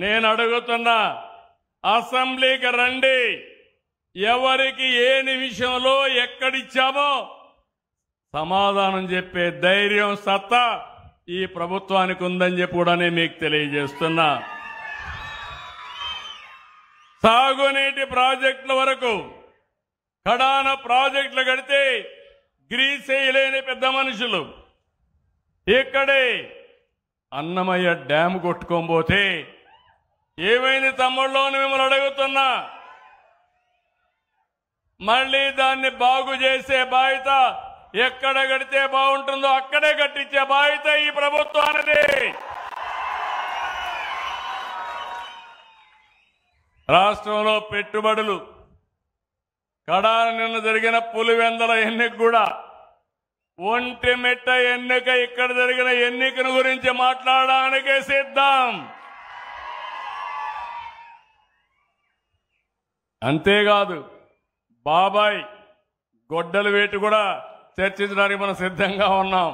నేను అడుగుతున్నా, అసెంబ్లీకి రండి. ఎవరికి ఏ నిమిషంలో ఎక్కడిచ్చామో సమాధానం చెప్పే ధైర్యం, సత్తా ఈ ప్రభుత్వానికి ఉందని చెప్పి కూడా నేను మీకు తెలియజేస్తున్నా. సాగునీటి ప్రాజెక్టుల వరకు కడాన ప్రాజెక్టులు కడితే గ్రీస్ వేయలేని పెద్ద మనుషులు ఇక్కడే అన్నమయ్య డ్యామ్ కొట్టుకోబోతే ఏమైంది తమ్ముళ్ళు అని మిమ్మల్ని అడుగుతున్నా. మళ్ళీ దాన్ని బాగు చేసే బాధ్యత, ఎక్కడ కడితే బాగుంటుందో అక్కడే కట్టించే బాధ్యత ఈ ప్రభుత్వానిది. రాష్ట్రంలో పెట్టుబడులు కడాన నిన్న జరిగిన పులివెందల ఎన్నిక కూడా, ఒంటిమిట్ట ఎన్నిక, ఇక్కడ జరిగిన ఎన్నికను గురించి మాట్లాడడానికే సిద్ధం. అంతేకాదు బాబాయ్ గొడ్డలు వేటు కూడా చర్చించడానికి మనం సిద్ధంగా ఉన్నాం.